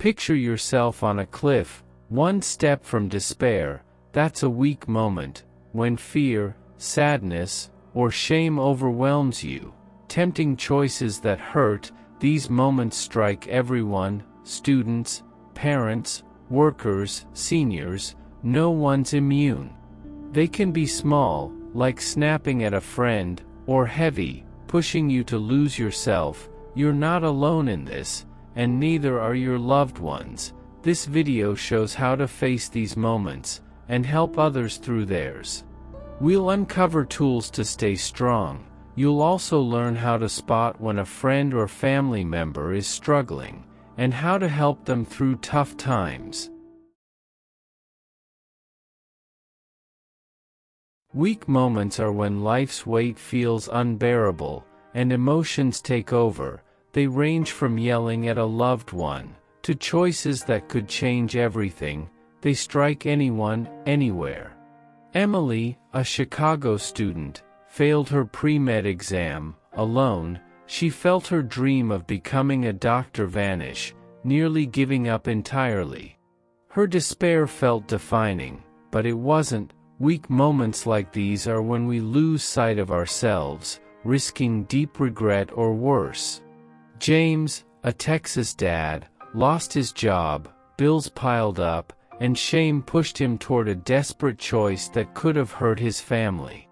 Picture yourself on a cliff, one step from despair. That's a weak moment, when fear, sadness, or shame overwhelms you, tempting choices that hurt. These moments strike everyone: students, parents, workers, seniors. No one's immune. They can be small, like snapping at a friend, or heavy, pushing you to lose yourself. You're not alone in this, and neither are your loved ones. This video shows how to face these moments, and help others through theirs. We'll uncover tools to stay strong. You'll also learn how to spot when a friend or family member is struggling, and how to help them through tough times. Weak moments are when life's weight feels unbearable, and emotions take over. They range from yelling at a loved one, to choices that could change everything. They strike anyone, anywhere. Emily, a Chicago student, failed her pre-med exam. Alone, she felt her dream of becoming a doctor vanish, nearly giving up entirely. Her despair felt defining, but it wasn't. Weak moments like these are when we lose sight of ourselves, risking deep regret or worse. James, a Texas dad, lost his job, bills piled up, and shame pushed him toward a desperate choice that could have hurt his family.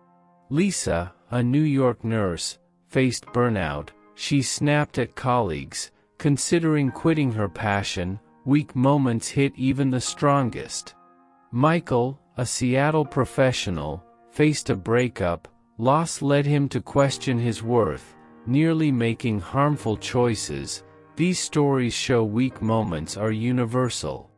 Lisa, a New York nurse, faced burnout. She snapped at colleagues, considering quitting her passion. Weak moments hit even the strongest. Michael, a Seattle professional, faced a breakup. Loss led him to question his worth, nearly making harmful choices. These stories show weak moments are universal.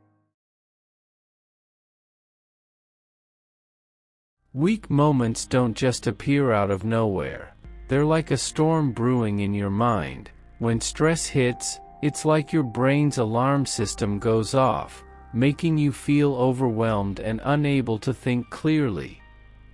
Weak moments don't just appear out of nowhere. They're like a storm brewing in your mind. When stress hits, it's like your brain's alarm system goes off, making you feel overwhelmed and unable to think clearly.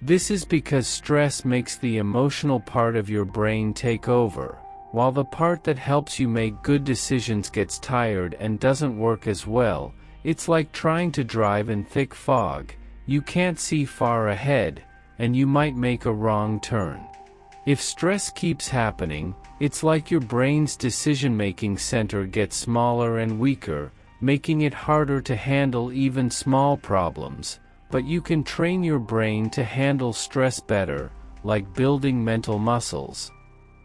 This is because stress makes the emotional part of your brain take over, while the part that helps you make good decisions gets tired and doesn't work as well. It's like trying to drive in thick fog. You can't see far ahead, and you might make a wrong turn. If stress keeps happening, it's like your brain's decision-making center gets smaller and weaker, making it harder to handle even small problems. But you can train your brain to handle stress better, like building mental muscles.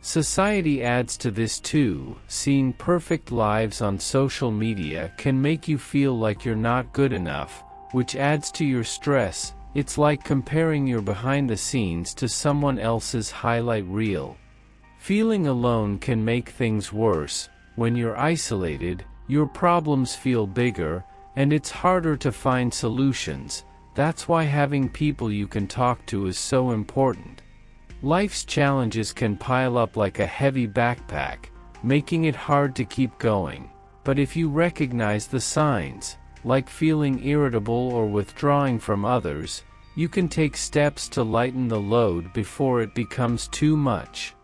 Society adds to this too. Seeing perfect lives on social media can make you feel like you're not good enough, which adds to your stress. It's like comparing your behind the scenes to someone else's highlight reel. Feeling alone can make things worse. When you're isolated, your problems feel bigger, and it's harder to find solutions. That's why having people you can talk to is so important. Life's challenges can pile up like a heavy backpack, making it hard to keep going. But if you recognize the signs, like feeling irritable or withdrawing from others, you can take steps to lighten the load before it becomes too much.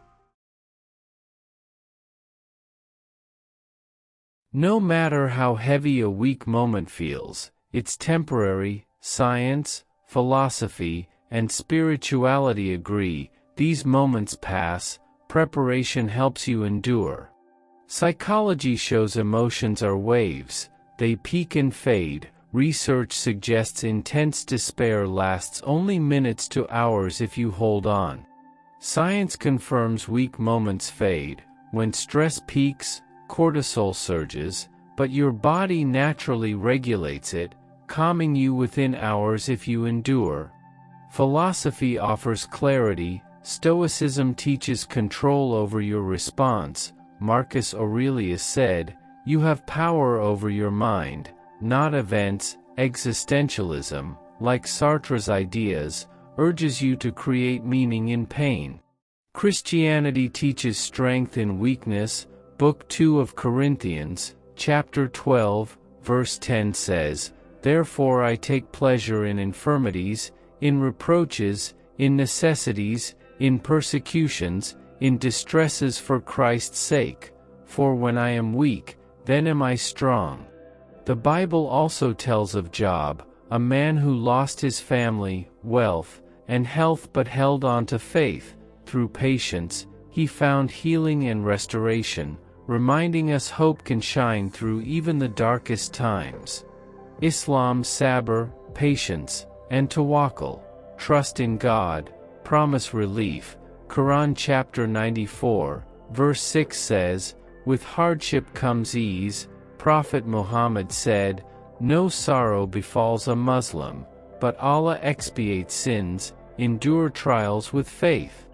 No matter how heavy a weak moment feels, it's temporary. Science, philosophy, and spirituality agree. These moments pass. Preparation helps you endure. Psychology shows emotions are waves. They peak and fade. Research suggests intense despair lasts only minutes to hours if you hold on. Science confirms weak moments fade. When stress peaks, cortisol surges, but your body naturally regulates it, calming you within hours if you endure. Philosophy offers clarity. Stoicism teaches control over your response. Marcus Aurelius said, "You have power over your mind, not events." Existentialism, like Sartre's ideas, urges you to create meaning in pain. Christianity teaches strength in weakness. Book 2 of Corinthians, chapter 12, verse 10 says, "Therefore I take pleasure in infirmities, in reproaches, in necessities, in persecutions, in distresses for Christ's sake. For when I am weak, then am I strong." The Bible also tells of Job, a man who lost his family, wealth, and health but held on to faith. Through patience, he found healing and restoration, reminding us hope can shine through even the darkest times. Islam sabr, patience, and tawakkul, trust in God, promise relief. Quran chapter 94, verse 6 says, "With hardship comes ease." Prophet Muhammad said, "No sorrow befalls a Muslim, but Allah expiates sins, endure trials with faith."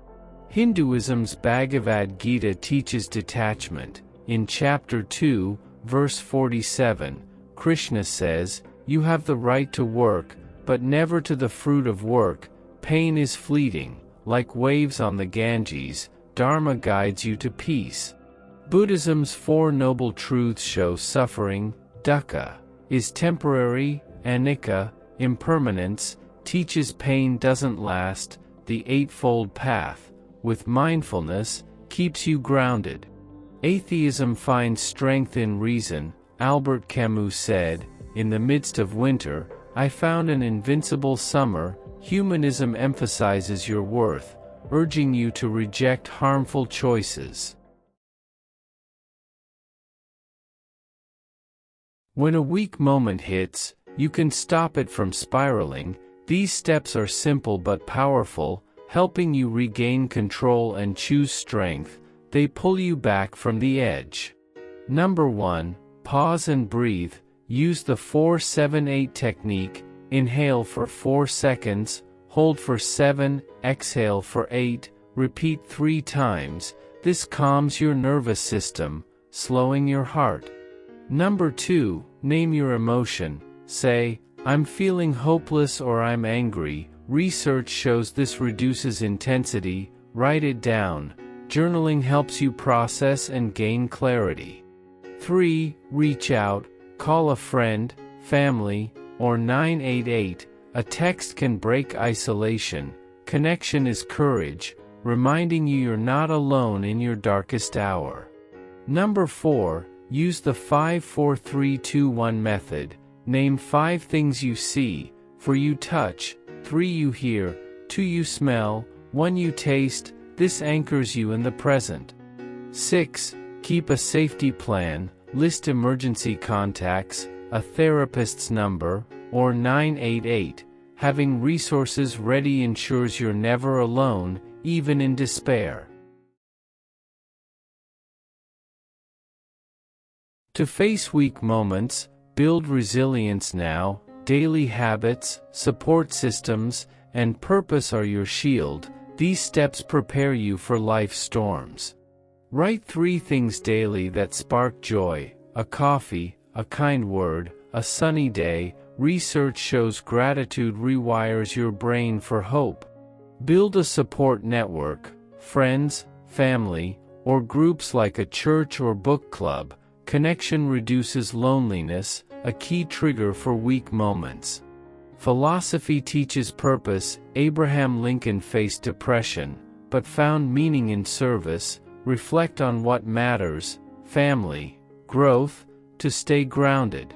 Hinduism's Bhagavad Gita teaches detachment. In chapter 2, verse 47, Krishna says, "You have the right to work, but never to the fruit of work. Pain is fleeting, like waves on the Ganges. Dharma guides you to peace." Buddhism's Four Noble Truths show suffering, dukkha, is temporary, anicca, impermanence, teaches pain doesn't last. The Eightfold Path, with mindfulness, keeps you grounded. Atheism finds strength in reason. Albert Camus said, "In the midst of winter, I found an invincible summer." Humanism emphasizes your worth, urging you to reject harmful choices. When a weak moment hits, you can stop it from spiraling. These steps are simple but powerful, helping you regain control and choose strength. They pull you back from the edge. Number 1. Pause and breathe. Use the 4-7-8 technique. Inhale for 4 seconds, hold for 7, exhale for 8, repeat 3 times. This calms your nervous system, slowing your heart. Number 2. Name your emotion. Say, "I'm feeling hopeless" or "I'm angry." Research shows this reduces intensity. Write it down. Journaling helps you process and gain clarity. 3. Reach out. Call a friend, family, or 988. A text can break isolation. Connection is courage, reminding you you're not alone in your darkest hour. Number 4. Use the 5-4-3-2-1 method. Name 5 things you see. 4 you touch, 3 you hear, 2 you smell, 1 you taste. This anchors you in the present. 6. Keep a safety plan. List emergency contacts, a therapist's number, or 988. Having resources ready ensures you're never alone, even in despair. To face weak moments, build resilience now. Daily habits, support systems, and purpose are your shield. These steps prepare you for life's storms. Write 3 things daily that spark joy: a coffee, a kind word, a sunny day. Research shows gratitude rewires your brain for hope. Build a support network, friends, family, or groups like a church or book club. Connection reduces loneliness, a key trigger for weak moments. Philosophy teaches purpose. Abraham Lincoln faced depression, but found meaning in service. Reflect on what matters, family, growth, to stay grounded.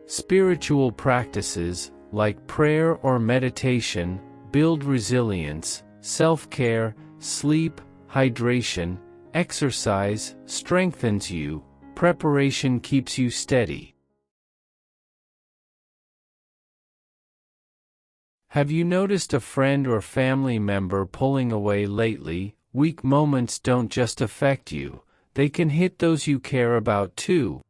Spiritual practices, like prayer or meditation, build resilience. Self-care, sleep, hydration, exercise, strengthens you. Preparation keeps you steady. Have you noticed a friend or family member pulling away lately? Weak moments don't just affect you, they can hit those you care about too.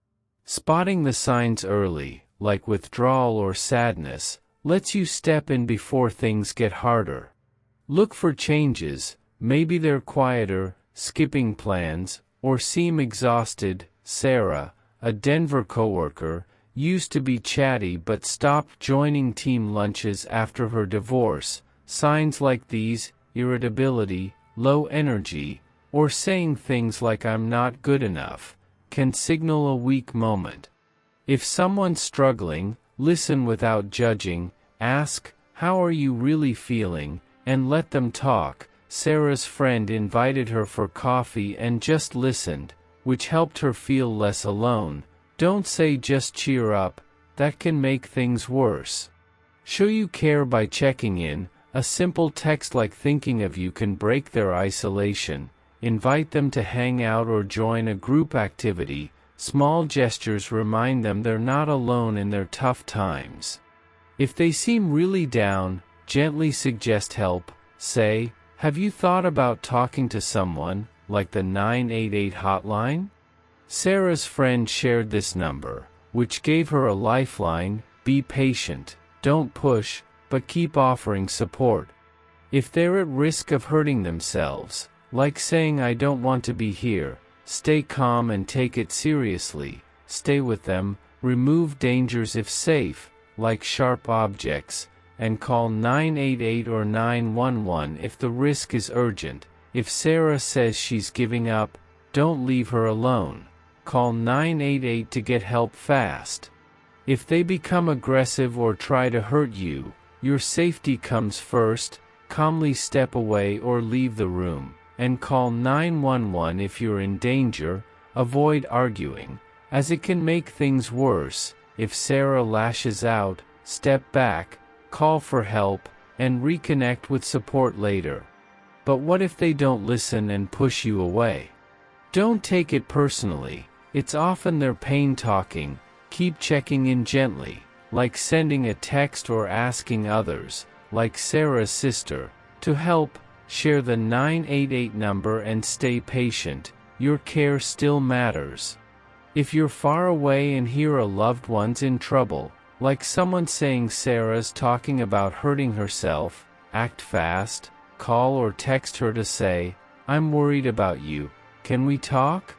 Spotting the signs early, like withdrawal or sadness, lets you step in before things get harder. Look for changes. Maybe they're quieter, skipping plans, or seem exhausted. Sarah, a Denver coworker, used to be chatty but stopped joining team lunches after her divorce. Signs like these, irritability, low energy, or saying things like "I'm not good enough," can signal a weak moment. If someone's struggling, listen without judging. Ask, "How are you really feeling?" and let them talk. Sarah's friend invited her for coffee and just listened, which helped her feel less alone. Don't say "just cheer up," that can make things worse. Show you care by checking in. A simple text like thinking of you can break their isolation. Invite them to hang out or join a group activity. Small gestures remind them they're not alone in their tough times. If they seem really down, gently suggest help. Say, "Have you thought about talking to someone, like the 988 hotline?" Sarah's friend shared this number, which gave her a lifeline. Be patient, don't push, but keep offering support. If they're at risk of hurting themselves, like saying "I don't want to be here," stay calm and take it seriously. Stay with them, remove dangers if safe, like sharp objects, and call 988 or 911 if the risk is urgent. If Sarah says she's giving up, don't leave her alone. Call 988 to get help fast. If they become aggressive or try to hurt you, your safety comes first. Calmly step away or leave the room, and call 911 if you're in danger. Avoid arguing, as it can make things worse. If Sarah lashes out, step back, call for help, and reconnect with support later. But what if they don't listen and push you away? Don't take it personally. It's often their pain talking. Keep checking in gently, like sending a text or asking others, like Sarah's sister, to help. Share the 988 number and stay patient. Your care still matters. If you're far away and hear a loved one's in trouble, like someone saying Sarah's talking about hurting herself, act fast. Call or text her to say, "I'm worried about you. Can we talk?"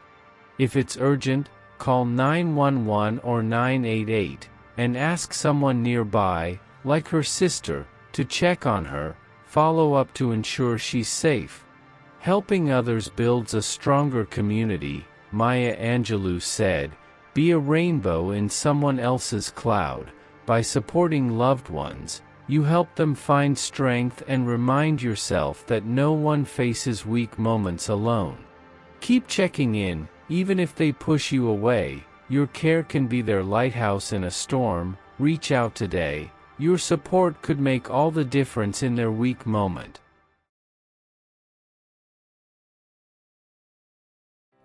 If it's urgent, call 911 or 988, and ask someone nearby, like her sister, to check on her. Follow up to ensure she's safe. Helping others builds a stronger community. Maya Angelou said, "Be a rainbow in someone else's cloud." By supporting loved ones, you help them find strength and remind yourself that no one faces weak moments alone. Keep checking in, even if they push you away. Your care can be their lighthouse in a storm. Reach out today. Your support could make all the difference in their weak moment.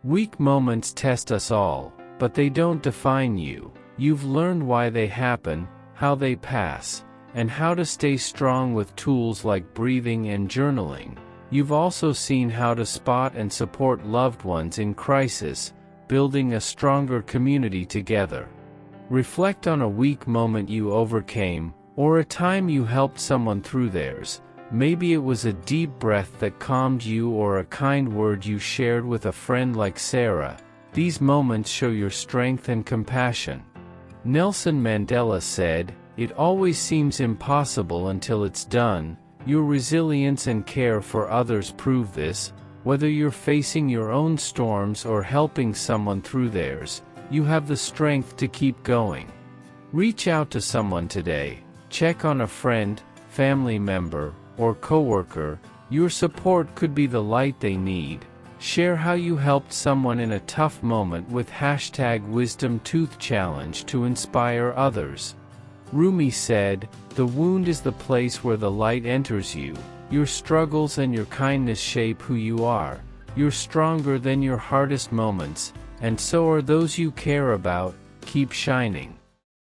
Weak moments test us all, but they don't define you. You've learned why they happen, how they pass, and how to stay strong with tools like breathing and journaling. You've also seen how to spot and support loved ones in crisis, building a stronger community together. Reflect on a weak moment you overcame, or a time you helped someone through theirs. Maybe it was a deep breath that calmed you or a kind word you shared with a friend like Sarah. These moments show your strength and compassion. Nelson Mandela said, "It always seems impossible until it's done." Your resilience and care for others prove this. Whether you're facing your own storms or helping someone through theirs, you have the strength to keep going. Reach out to someone today. Check on a friend, family member, or coworker. Your support could be the light they need. Share how you helped someone in a tough moment with #Wisdomtoothchallenge to inspire others. Rumi said, "The wound is the place where the light enters you. Your struggles and your kindness shape who you are. You're stronger than your hardest moments, and so are those you care about. Keep shining."